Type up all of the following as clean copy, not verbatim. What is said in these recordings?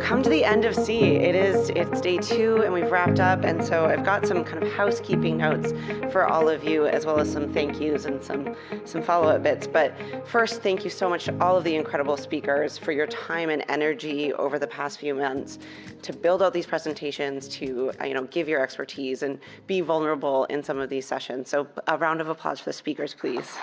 come to the end of C. It's day 2 and we've wrapped up, and so I've got some kind of housekeeping notes for all of you, as well as some thank yous and some follow-up bits. But first, thank you so much to all of the incredible speakers for your time and energy over the past few months to build out these presentations, to give your expertise and be vulnerable in some of these sessions. So a round of applause for the speakers, please.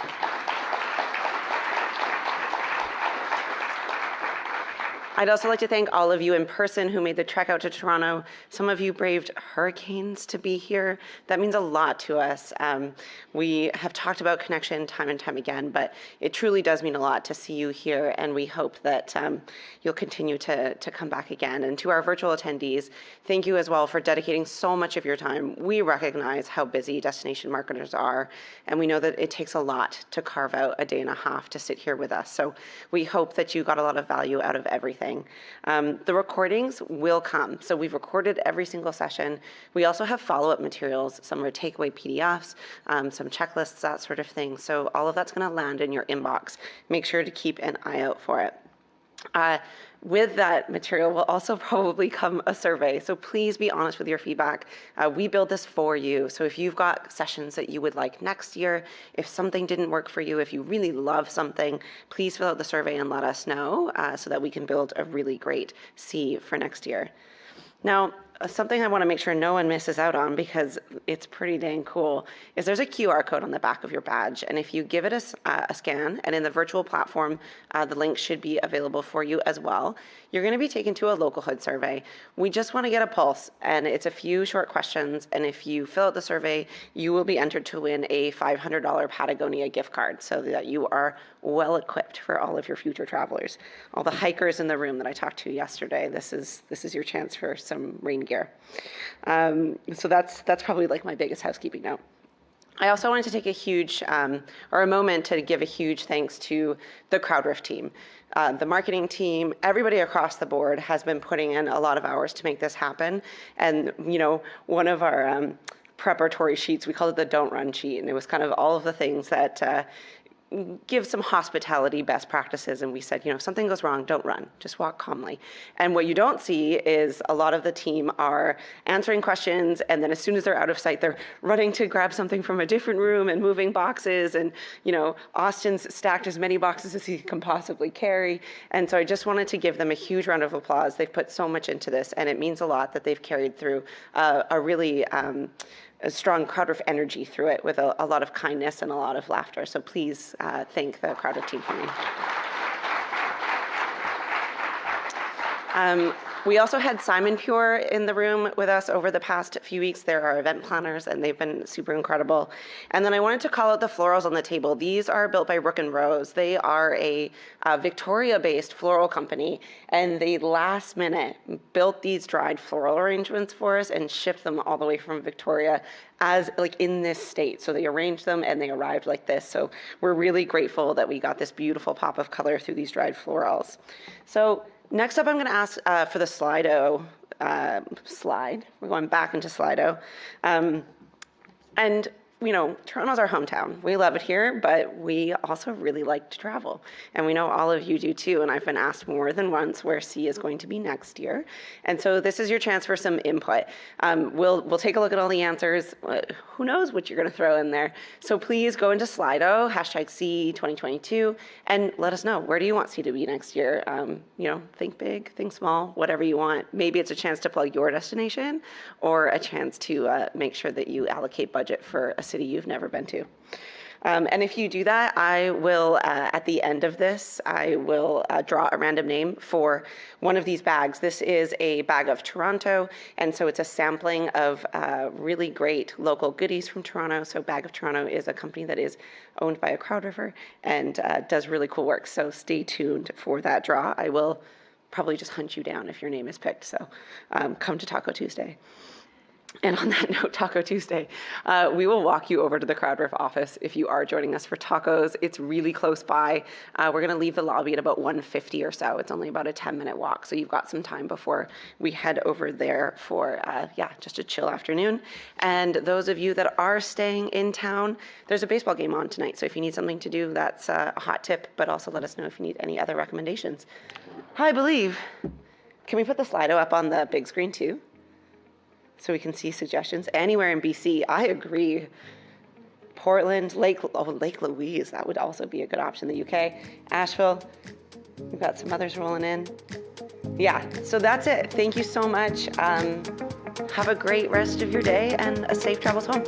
I'd also like to thank all of you in person who made the trek out to Toronto. Some of you braved hurricanes to be here. That means a lot to us. We have talked about connection time and time again, but it truly does mean a lot to see you here, and we hope that you'll continue to come back again. And to our virtual attendees, thank you as well for dedicating so much of your time. We recognize how busy destination marketers are, and we know that it takes a lot to carve out a day and a half to sit here with us. So we hope that you got a lot of value out of everything. The recordings will come. So we've recorded every single session. We also have follow-up materials. Some are takeaway PDFs, some checklists, that sort of thing. So all of that's going to land in your inbox. Make sure to keep an eye out for it. With that material will also probably come a survey. So please be honest with your feedback. We build this for you. So if you've got sessions that you would like next year, if something didn't work for you, if you really love something, please fill out the survey and let us know so that we can build a really great C for next year. Now, something I want to make sure no one misses out on, because it's pretty dang cool, is there's a QR code on the back of your badge. And if you give it a scan, and in the virtual platform, the link should be available for you as well, you're going to be taken to a local hood survey. We just want to get a pulse, and it's a few short questions. And if you fill out the survey, you will be entered to win a $500 Patagonia gift card, so that you are well equipped for all of your future travelers. All the hikers in the room that I talked to yesterday, this is your chance for some rain gear. So that's probably like my biggest housekeeping note. I also wanted to take a moment to give a huge thanks to the CrowdRiff team. The marketing team, everybody across the board has been putting in a lot of hours to make this happen. And one of our preparatory sheets, we called it the don't run sheet, and it was kind of all of the things that give some hospitality best practices. And we said, if something goes wrong, don't run, just walk calmly. And what you don't see is a lot of the team are answering questions, and then as soon as they're out of sight, they're running to grab something from a different room and moving boxes. And Austin's stacked as many boxes as he can possibly carry. And so I just wanted to give them a huge round of applause. They've put so much into this, and it means a lot that they've carried through a really a strong CrowdRiff energy through it, with a lot of kindness and a lot of laughter. So please thank the CrowdRiff team for me. We also had Simon Pure in the room with us over the past few weeks. They're our event planners, and they've been super incredible. And then I wanted to call out the florals on the table. These are built by Rook & Rose. They are a Victoria-based floral company, and they last minute built these dried floral arrangements for us and shipped them all the way from Victoria as in this state. So they arranged them and they arrived like this. So we're really grateful that we got this beautiful pop of color through these dried florals. So next up, I'm going to ask for the Slido slide. We're going back into Slido. And Toronto's our hometown. We love it here, but we also really like to travel. And we know all of you do too, and I've been asked more than once where C is going to be next year. And so this is your chance for some input. We'll take a look at all the answers. Who knows what you're going to throw in there. So please go into Slido, #C2022, and let us know, where do you want C to be next year? Think big, think small, whatever you want. Maybe it's a chance to plug your destination, or a chance to make sure that you allocate budget for a city you've never been to. And if you do that, I will, at the end of this, I will draw a random name for one of these bags. This is a bag of Toronto, and so it's a sampling of really great local goodies from Toronto. So Bag of Toronto is a company that is owned by a CrowdRiffer and does really cool work. So stay tuned for that draw. I will probably just hunt you down if your name is picked. So come to Taco Tuesday. And on that note, Taco Tuesday, we will walk you over to the CrowdRiff office if you are joining us for tacos. It's really close by. We're going to leave the lobby at about 1:50 or so. It's only about a 10-minute walk, so you've got some time before we head over there for, just a chill afternoon. And those of you that are staying in town, there's a baseball game on tonight, so if you need something to do, that's a hot tip, but also let us know if you need any other recommendations. I believe Can we put the Slido up on the big screen too? So we can see suggestions. Anywhere in BC, I agree. Portland, Lake Louise, that would also be a good option. The UK, Asheville, we've got some others rolling in. Yeah, so that's it. Thank you so much. Have a great rest of your day and a safe travels home.